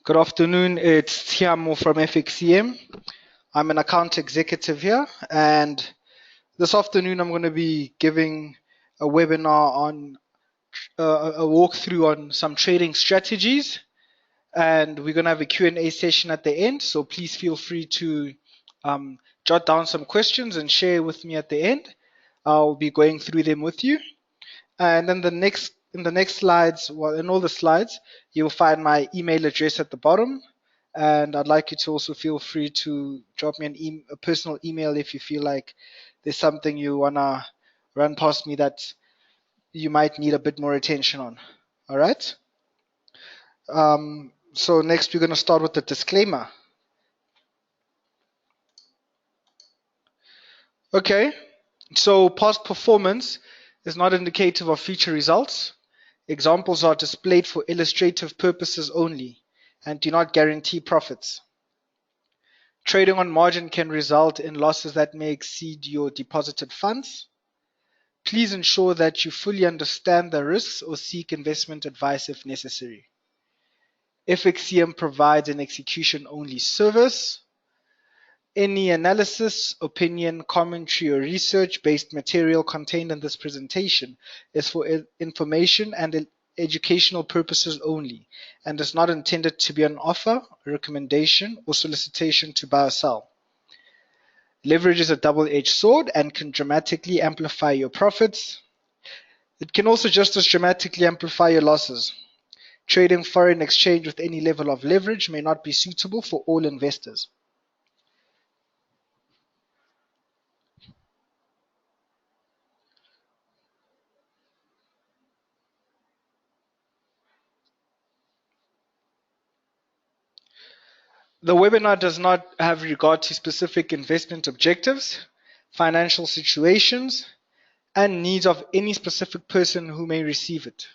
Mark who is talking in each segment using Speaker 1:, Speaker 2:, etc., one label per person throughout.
Speaker 1: Good afternoon. It's Tiamo from FXCM. I'm an account executive here, and this afternoon I'm going to be giving a webinar on a walkthrough on some trading strategies, and we're going to have a Q&A session at the end. So please feel free to jot down some questions and share with me at the end. I'll be going through them with you. And then in the next slides, well, in all the slides, you'll find my email address at the bottom. And I'd like you to also feel free to drop me a personal email if you feel like there's something you wanna run past me that you might need a bit more attention on. All right. So next we're gonna start with the disclaimer. Okay. So past performance is not indicative of future results. Examples are displayed for illustrative purposes only and do not guarantee profits. Trading on margin can result in losses that may exceed your deposited funds. Please ensure that you fully understand the risks or seek investment advice if necessary. FXCM provides an execution-only service. Any analysis, opinion, commentary, or research-based material contained in this presentation is for information and educational purposes only and is not intended to be an offer, recommendation, or solicitation to buy or sell. Leverage is a double-edged sword and can dramatically amplify your profits. It can also just as dramatically amplify your losses. Trading foreign exchange with any level of leverage may not be suitable for all investors. The webinar does not have regard to specific investment objectives, financial situations, and needs of any specific person who may receive it.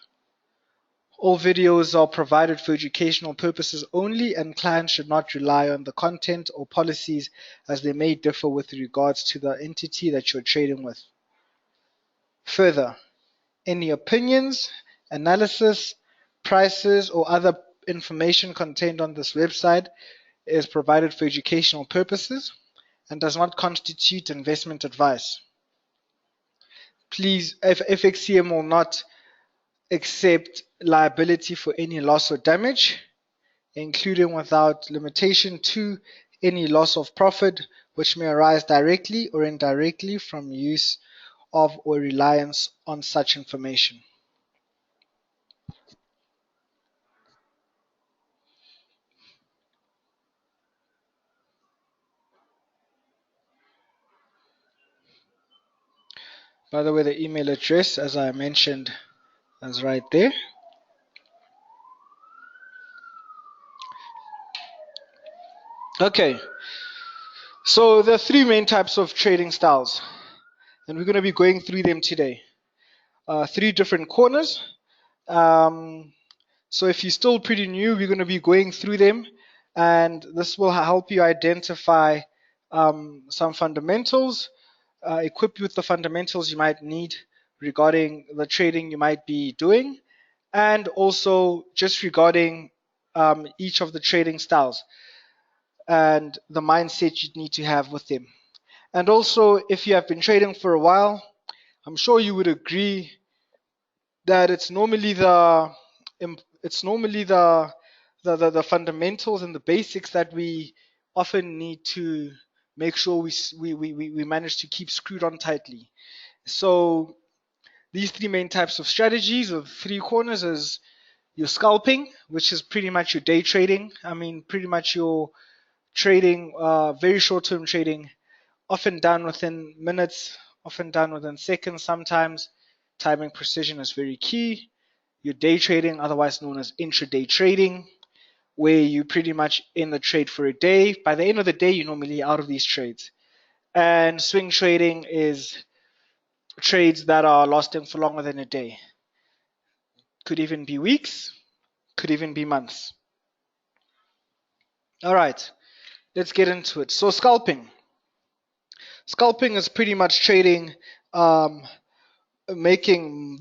Speaker 1: All videos are provided for educational purposes only, and clients should not rely on the content or policies as they may differ with regards to the entity that you're trading with. Further, any opinions, analysis, prices, or other information contained on this website is provided for educational purposes and does not constitute investment advice. Please, FXCM will not accept liability for any loss or damage, including without limitation to any loss of profit which may arise directly or indirectly from use of or reliance on such information. By the way, the email address, as I mentioned, is right there. Okay, so there are three main types of trading styles, and we're going to be going through them today. Three different corners. So if you're still pretty new, we're going to be going through them, and this will help you identify some fundamentals, equip you with the fundamentals you might need regarding the trading you might be doing, and also just regarding each of the trading styles and the mindset you need to have with them. And also, if you have been trading for a while, I'm sure you would agree that it's normally the fundamentals and the basics that we often need to make sure we manage to keep screwed on tightly. So these three main types of strategies of three corners is your scalping, which is pretty much your day trading. I mean, pretty much your trading, very short-term trading, often done within minutes, often done within seconds sometimes. Timing precision is very key. Your day trading, otherwise known as intraday trading, where you pretty much in the trade for a day. By the end of the day, you're normally out of these trades. And swing trading is trades that are lasting for longer than a day. Could even be weeks, could even be months. All right, let's get into it. So scalping. Scalping is pretty much trading, making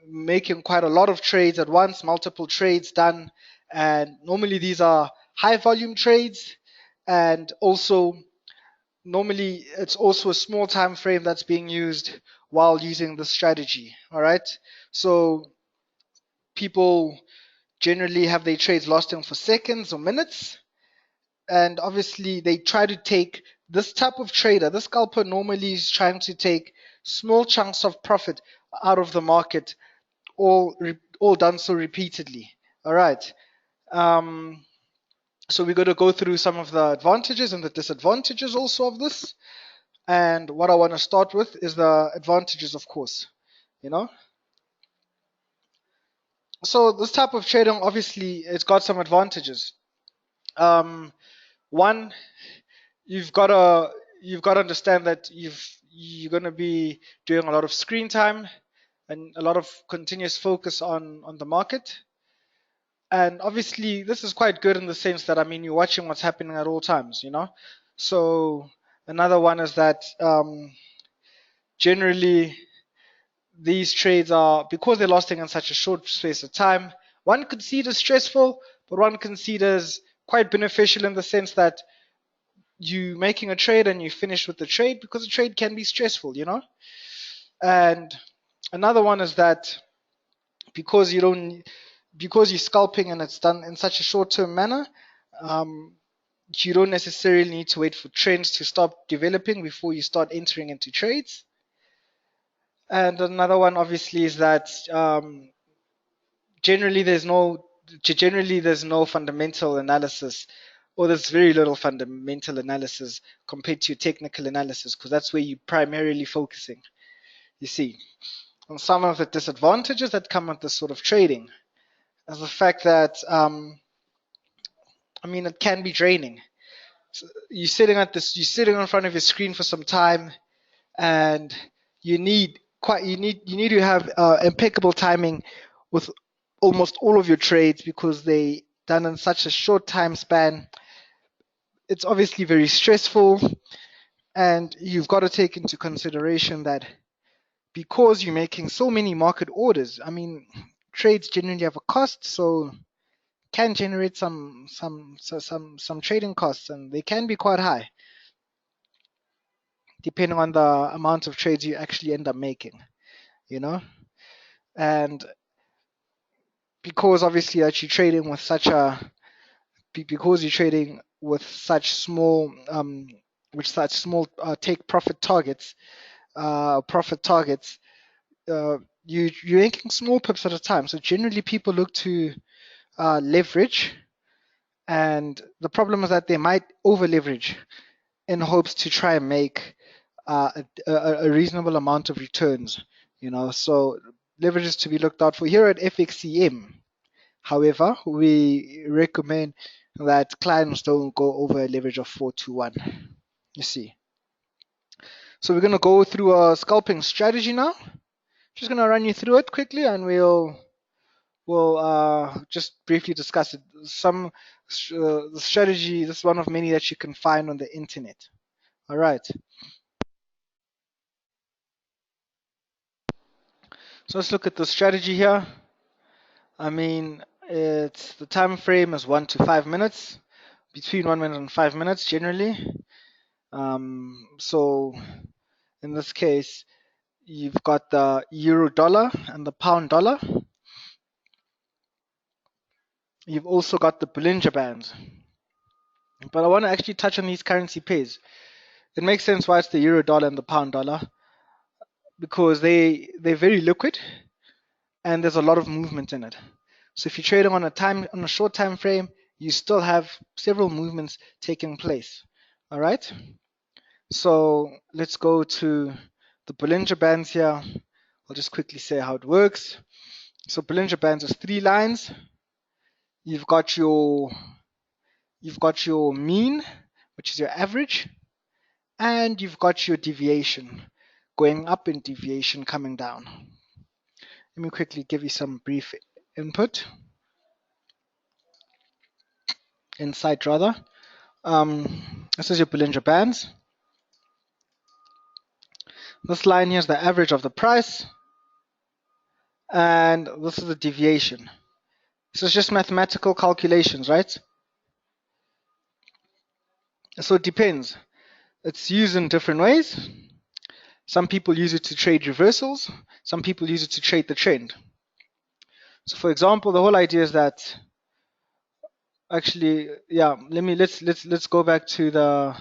Speaker 1: making quite a lot of trades at once, multiple trades done And normally these are high volume trades, and also normally it's also a small time frame that's being used while using the strategy. All right, so people generally have their trades lasting for seconds or minutes, and obviously they try to take this type of trader, this scalper normally is trying to take small chunks of profit out of the market, all done so repeatedly. All right. um, so we're going to go through some of the advantages and the disadvantages also of this. And what I want to start with is the advantages, of course. You know, so this type of trading, obviously, it's got some advantages. Um, One, you've got to understand that you're going to be doing a lot of screen time and a lot of continuous focus on the market. And obviously, this is quite good in the sense that, I mean, you're watching what's happening at all times, you know. So another one is that, generally these trades are, because they're lasting in such a short space of time, one could see it as stressful, but one can see it as quite beneficial in the sense that you making a trade and you finish with the trade, because a trade can be stressful, you know. And another one is that, because you don't because you're scalping and it's done in such a short-term manner, um, you don't necessarily need to wait for trends to stop developing before you start entering into trades. And another one obviously is that, generally there's no generally there's no fundamental analysis, or there's very little fundamental analysis compared to technical analysis, because that's where you're primarily focusing, you see. And some of the disadvantages that come with this sort of trading is the fact that, I mean, it can be draining. So you're sitting in front of your screen for some time, and you need to have impeccable timing with almost all of your trades, because they done in such a short time span. It's obviously very stressful, and you've got to take into consideration that, because you're making so many market orders, I mean, trades generally have a cost, so can generate some trading costs, and they can be quite high depending on the amount of trades you actually end up making, you know. And because obviously that you're trading with such a because you're trading with such small take profit targets, you're making small pips at a time, so generally people look to leverage. And the problem is that they might over leverage in hopes to try and make a reasonable amount of returns, you know. So leverage is to be looked out for. Here at FXCM, however, we recommend that clients don't go over a leverage of 4 to 1, you see. So we're going to go through a scalping strategy now. Just going to run you through it quickly, and we'll just briefly discuss it. The strategy, this is one of many that you can find on the internet. All right. So let's look at the strategy here. I mean, it's the time frame is 1 to 5 minutes, between 1 minute and 5 minutes generally. So in this case, you've got the euro dollar and the pound dollar. You've also got the Bollinger Bands. But I want to actually touch on these currency pairs. It makes sense why it's the euro dollar and the pound dollar, because they're very liquid and there's a lot of movement in it. So if you're trading on a short time frame, you still have several movements taking place. All right. So let's go to the Bollinger Bands here. I'll just quickly say how it works. So Bollinger Bands is 3 lines. You've got your mean, which is your average, and you've got your deviation going up and deviation coming down. Let me quickly give you some brief insight rather. This is your Bollinger Bands. This line here is the average of the price, and this is the deviation. So it's just mathematical calculations, right? So it depends. It's used in different ways. Some people use it to trade reversals. Some people use it to trade the trend. So for example, the whole idea is that actually, yeah, let's go back to the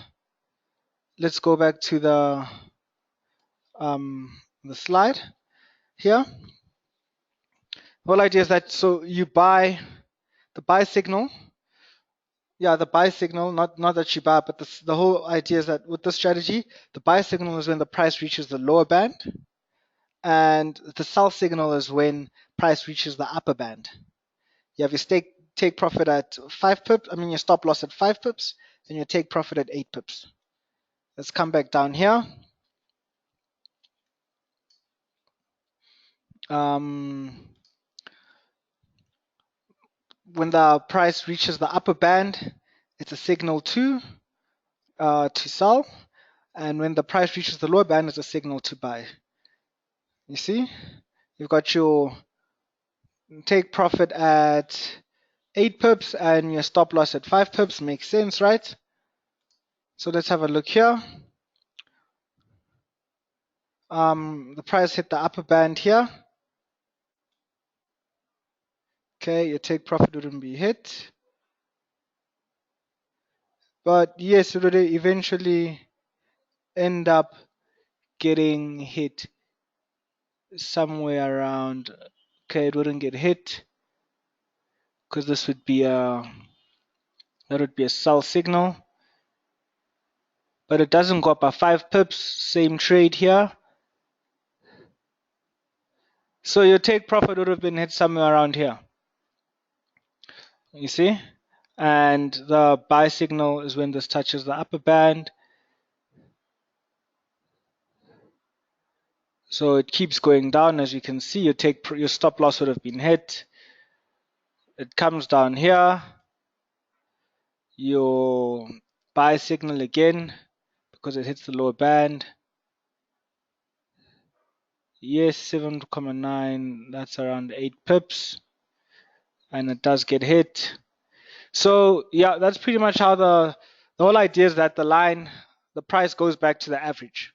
Speaker 1: the slide here. The whole idea is that so you buy the buy signal. Yeah, the buy signal, not that you buy, but the whole idea is that with this strategy, the buy signal is when the price reaches the lower band, and the sell signal is when price reaches the upper band. You have your take profit at 5 pips, I mean your stop loss at 5 pips, and your take profit at 8 pips. Let's come back down here. When the price reaches the upper band, it's a signal to sell, and when the price reaches the lower band, it's a signal to buy. You see, you've got your take profit at 8 pips and your stop loss at 5 pips. Makes sense, right? So let's have a look here. The price hit the upper band here. Okay, your take profit wouldn't be hit. But yes, it would eventually end up getting hit somewhere around. Okay, it wouldn't get hit because this would be a sell signal. But it doesn't go up by 5 pips. Same trade here. So your take profit would have been hit somewhere around here. You see? And the buy signal is when this touches the upper band. So it keeps going down. As you can see, your stop loss would have been hit. It comes down here. Your buy signal again because it hits the lower band. Yes, 7.9, that's around 8 pips. And it does get hit. So yeah, that's pretty much how the whole idea is that the price goes back to the average.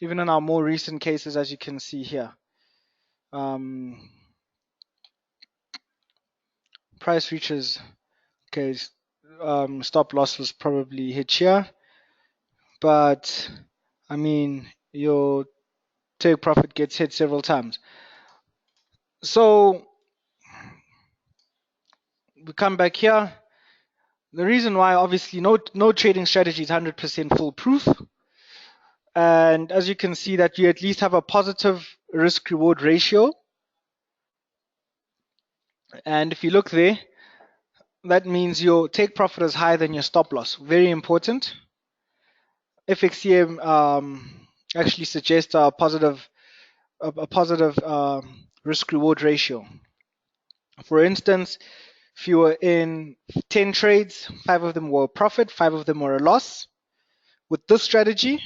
Speaker 1: Even in our more recent cases, as you can see here. Price reaches, okay, stop loss was probably hit here. But, I mean, your take profit gets hit several times. So, we come back here. The reason why, obviously, no trading strategy is 100% foolproof. And as you can see that you at least have a positive risk reward ratio. And if you look there, that means your take profit is higher than your stop loss. Very important. FXCM actually suggests a positive risk reward ratio. For instance, if you were in 10 trades, 5 of them were a profit, 5 of them were a loss. With this strategy,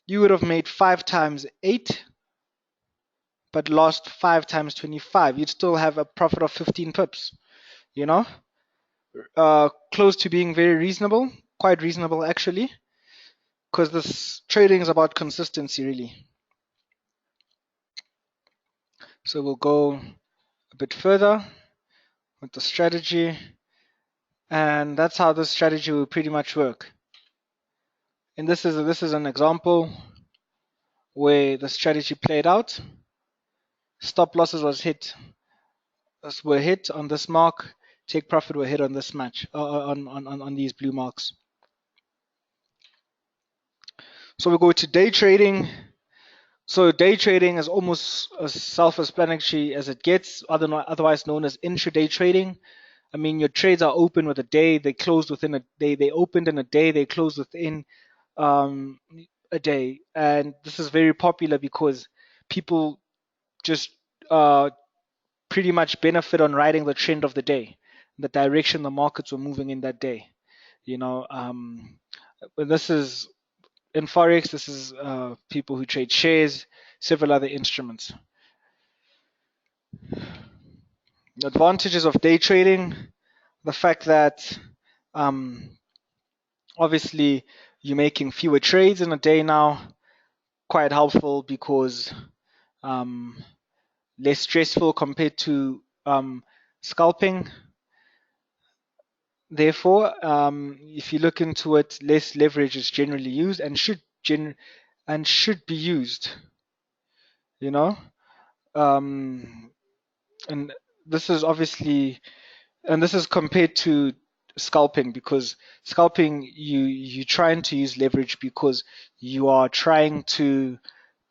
Speaker 1: you would have made 5 times 8, but lost 5 times 25. You'd still have a profit of 15 pips, you know? Close to being very reasonable, quite reasonable actually, because this trading is about consistency really. So we'll go a bit further with the strategy, and that's how this strategy will pretty much work. And this is an example where the strategy played out. Stop losses were hit on this mark. Take profit were hit on this match on these blue marks. So we go to day trading. So day trading is almost as self-explanatory as it gets, otherwise known as intraday trading. I mean, your trades are open with a day. They closed within a day. They opened in a day. They closed within a day. And this is very popular because people just pretty much benefit on riding the trend of the day, the direction the markets were moving in that day. You know, this is in forex. This is people who trade shares, several other instruments. Advantages of day trading: the fact that obviously you're making fewer trades in a day now, quite helpful because um, less stressful compared to scalping. Therefore, if you look into it, less leverage is generally used and should be used. You know, um, and this is obviously, and this is compared to scalping, because scalping, you trying to use leverage because you are trying to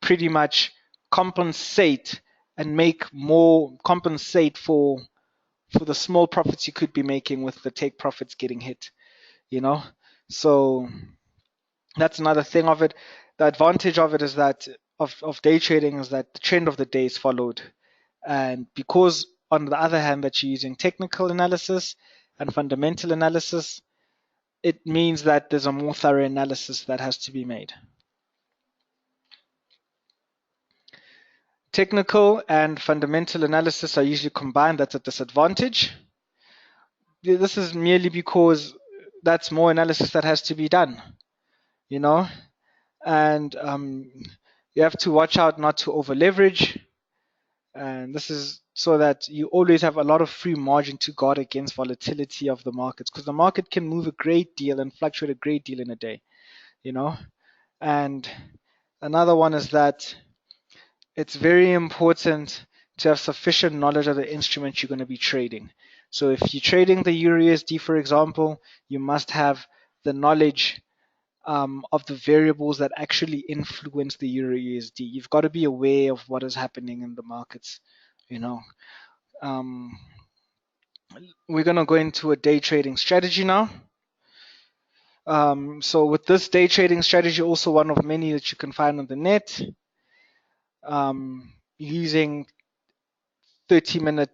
Speaker 1: pretty much compensate and make more, compensate for the small profits you could be making with the take profits getting hit, you know. So that's another thing of it. The advantage of it is that of day trading is that the trend of the day is followed. And because on the other hand that you're using technical analysis and fundamental analysis, it means that there's a more thorough analysis that has to be made. Technical and fundamental analysis are usually combined. That's a disadvantage. This is merely because that's more analysis that has to be done, you know, and you have to watch out not to over leverage. And this is so that you always have a lot of free margin to guard against volatility of the markets, because the market can move a great deal and fluctuate a great deal in a day, you know. And another one is that it's very important to have sufficient knowledge of the instrument you're going to be trading. So if you're trading the EURUSD, for example, you must have the knowledge of the variables that actually influence the EURUSD. You've got to be aware of what is happening in the markets, you know. Um, we're going to go into a day trading strategy now. So with this day trading strategy, also one of many that you can find on the net, using 30-minute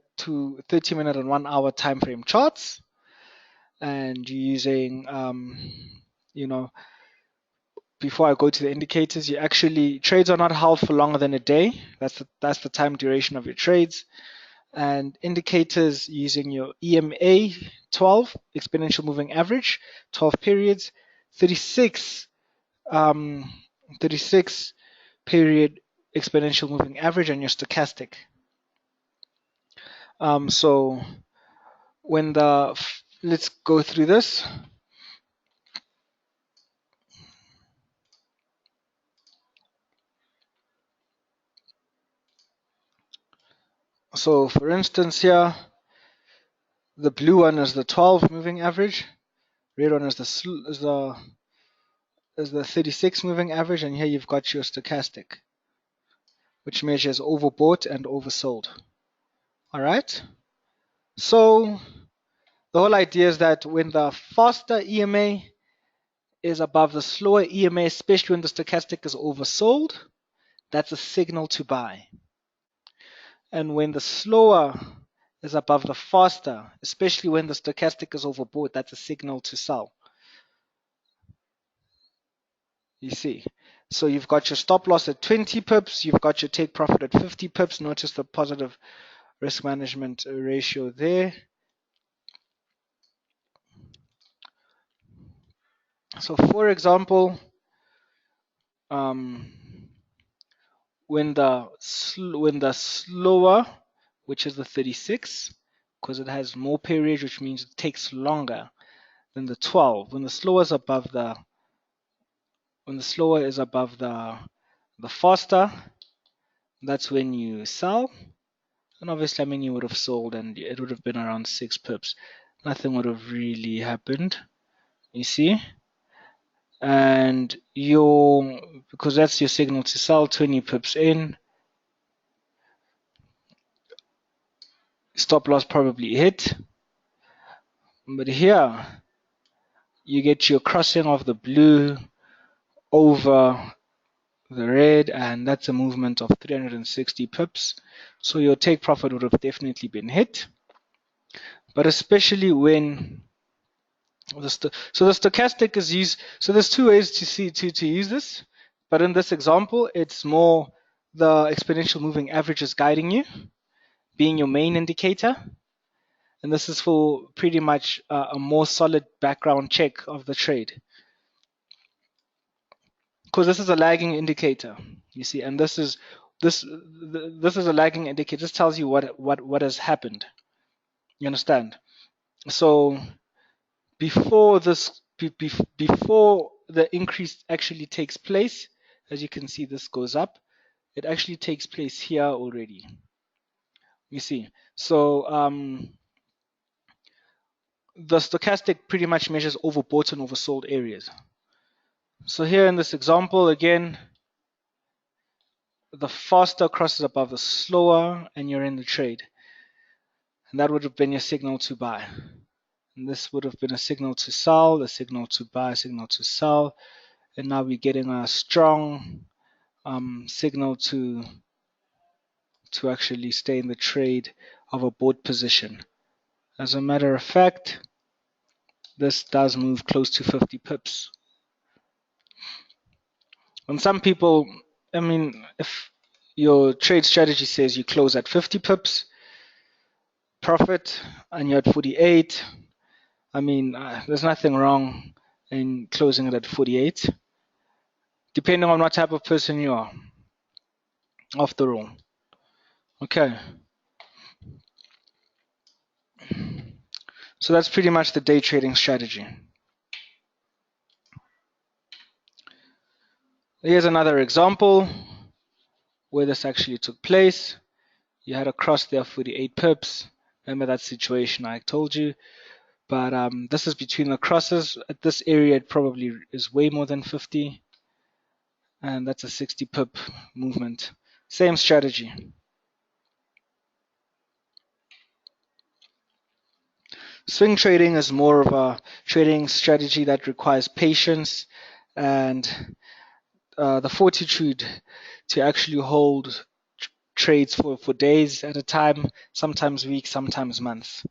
Speaker 1: and 1 hour time frame charts, and using you know, before I go to the indicators, you actually, trades are not held for longer than a day. That's the time duration of your trades. And indicators using your EMA 12, exponential moving average, 12 periods, 36 um, 36 period exponential moving average, and your stochastic. So when let's go through this. So for instance here, the blue one is the 12 moving average, red one is the 36 moving average, and here you've got your stochastic, which measures overbought and oversold. All right. So the whole idea is that when the faster EMA is above the slower EMA, especially when the stochastic is oversold, that's a signal to buy. And when the slower is above the faster, especially when the stochastic is overbought, that's a signal to sell. You see. So you've got your stop loss at 20 pips, you've got your take profit at 50 pips. Notice the positive risk management ratio there. So for example, when the slower, which is the 36, because it has more period, which means it takes longer than the 12. When the slower is above the faster, that's when you sell. And obviously, I mean, you would have sold and it would have been around 6 pips. Nothing would have really happened, you see. And because that's your signal to sell, 20 pips in, stop loss probably hit. But here, you get your crossing of the blue over the red, and that's a movement of 360 pips. So your take profit would have definitely been hit. But especially when so the stochastic is used. So there's two ways to use this, but in this example, it's more the exponential moving average is guiding you, being your main indicator. And this is for pretty much a more solid background check of the trade, because this is a lagging indicator, you see, and this is a lagging indicator. This tells you what has happened. You understand? So before before the increase actually takes place, as you can see, this goes up. It actually takes place here already. You see, so the stochastic pretty much measures overbought and oversold areas. So here in this example, again, the faster crosses above the slower, and you're in the trade. And that would have been your signal to buy. And this would have been a signal to sell, a signal to buy, a signal to sell. And now we're getting a strong signal to actually stay in the trade of a bought position. As a matter of fact, this does move close to 50 pips. And some people, I mean, if your trade strategy says you close at 50 pips profit and you're at 48, I mean, there's nothing wrong in closing it at 48, depending on what type of person you are, after all. Okay. So that's pretty much the day trading strategy. Here's another example where this actually took place. You had a cross there, 48 pips. Remember that situation I told you? But this is between the crosses. At this area, it probably is way more than 50. And that's a 60 pip movement. Same strategy. Swing trading is more of a trading strategy that requires patience and the fortitude to actually hold trades for days at a time, sometimes weeks, sometimes months.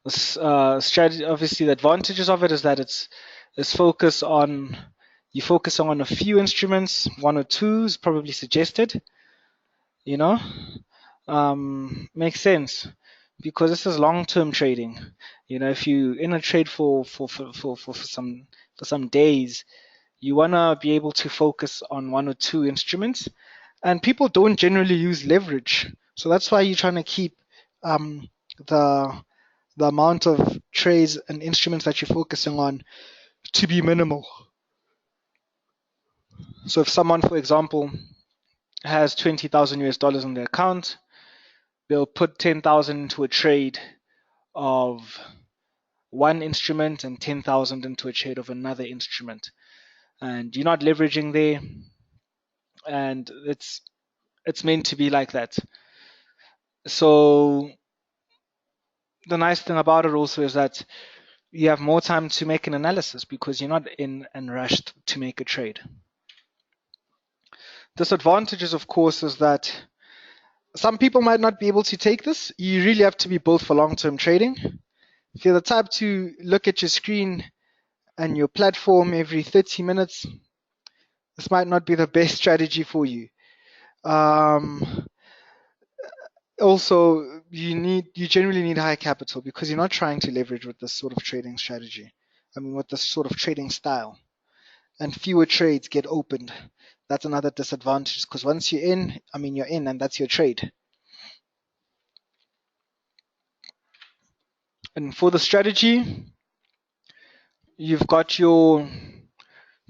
Speaker 1: This strategy, obviously, the advantages of it is that it's you focus on a few instruments, one or two is probably suggested. You know, makes sense because this is long-term trading. You know, if you in a trade for some days, you wanna be able to focus on one or two instruments, and people don't generally use leverage, so that's why you're trying to keep the amount of trades and instruments that you're focusing on to be minimal. So if someone, for example, has 20,000 US dollars in their account, they'll put 10,000 into a trade of one instrument and 10,000 into a trade of another instrument. And you're not leveraging there, and it's meant to be like that. So the nice thing about it also is that you have more time to make an analysis because you're not in and rushed to make a trade. Disadvantages, of course, is that some people might not be able to take this. You really have to be built for long-term trading. If you're the type to look at your screen and your platform every 30 minutes, this might not be the best strategy for you. Also, you generally need high capital because you're not trying to leverage with this sort of trading strategy. I mean, with this sort of trading style. And fewer trades get opened. That's another disadvantage because once you're in, I mean, you're in and that's your trade. And for the strategy, you've got your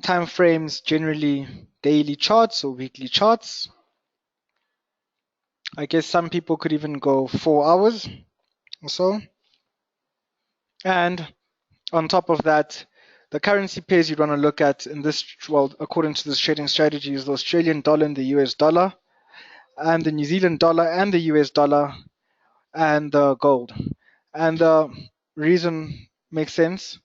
Speaker 1: time frames, generally daily charts or weekly charts. I guess some people could even go 4 hours or so. And on top of that, the currency pairs you'd want to look at in this, well, according to this trading strategy, is the Australian dollar and the US dollar, and the New Zealand dollar and the US dollar, and the gold. And the reason makes sense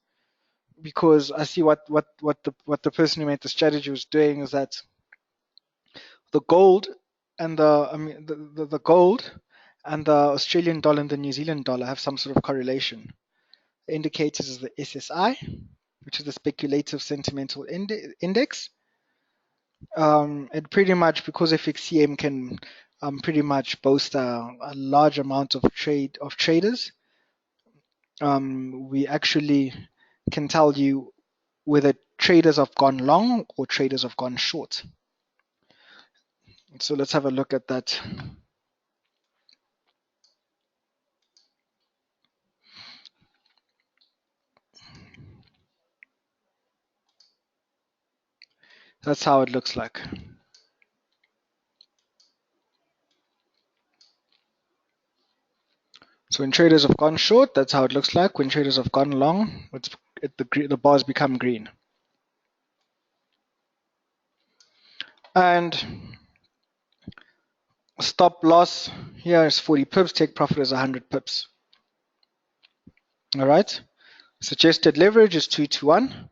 Speaker 1: because I see what the person who made the strategy was doing is that the gold and the gold and the Australian dollar and the New Zealand dollar have some sort of correlation. The indicators is the SSI, which is the speculative sentimental index. And pretty much because FXCM can pretty much boast a large amount of traders. We actually can tell you whether traders have gone long or traders have gone short. So let's have a look at that. That's how it looks like. So when traders have gone short, that's how it looks like. When traders have gone long, the bars become green. And stop loss here is 40 pips. Take profit is 100 pips. All right. Suggested leverage is 2 to 1.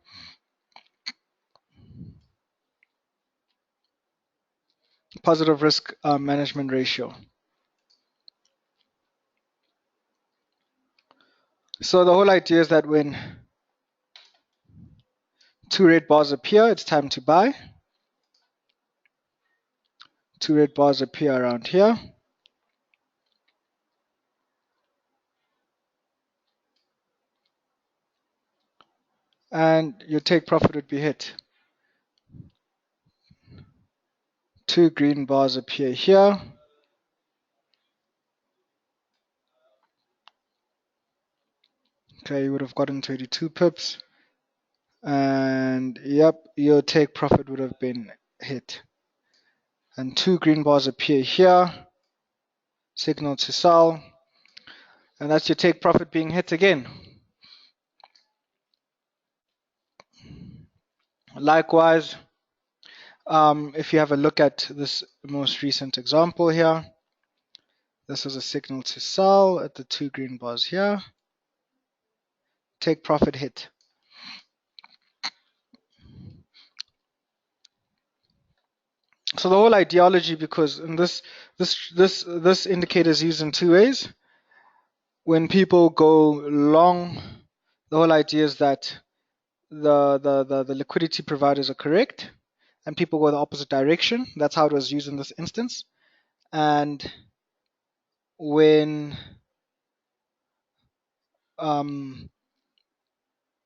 Speaker 1: Positive risk management ratio. So the whole idea is that when two red bars appear, it's time to buy. Two red bars appear around here. And your take profit would be hit. Two green bars appear here. Okay, you would have gotten 22 pips. And yep, your take profit would have been hit. And two green bars appear here. Signal to sell. And that's your take profit being hit again. Likewise, if you have a look at this most recent example here, this is a signal to sell at the two green bars here. Take profit hit. So the whole ideology, because in this indicator is used in two ways. When people go long, the whole idea is that the liquidity providers are correct, and people go the opposite direction. That's how it was used in this instance. And when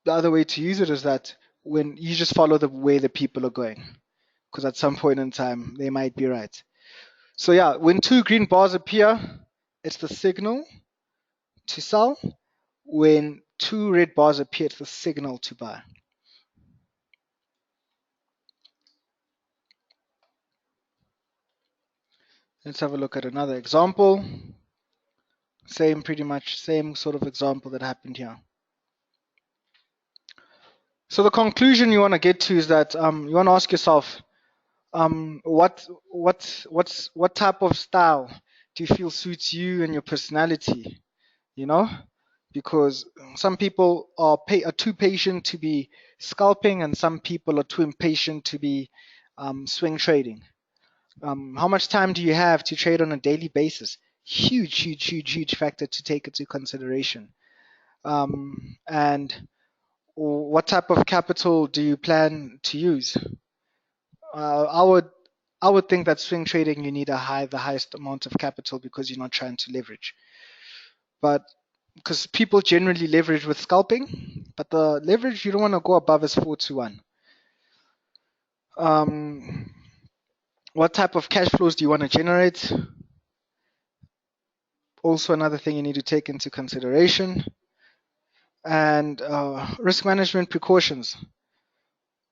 Speaker 1: the other way to use it is that when you just follow the way the people are going, because at some point in time they might be right. So yeah, when two green bars appear, it's the signal to sell. When two red bars appear, it's the signal to buy. Let's have a look at another example. Pretty much same sort of example that happened here. So the conclusion you want to get to is that you want to ask yourself, what type of style do you feel suits you and your personality? You know, because some people are too patient to be scalping, and some people are too impatient to be swing trading. How much time do you have to trade on a daily basis? Huge factor to take into consideration. And what type of capital do you plan to use? I would think that swing trading you need the highest amount of capital because you're not trying to leverage. But because people generally leverage with scalping, but the leverage you don't want to go above is 4 to 1. What type of cash flows do you want to generate? Also another thing you need to take into consideration. And risk management precautions.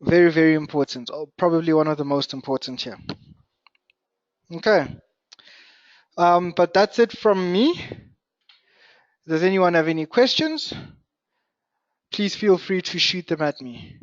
Speaker 1: Very important. Probably one of the most important here. Okay. But that's it from me. Does anyone have any questions? Please feel free to shoot them at me.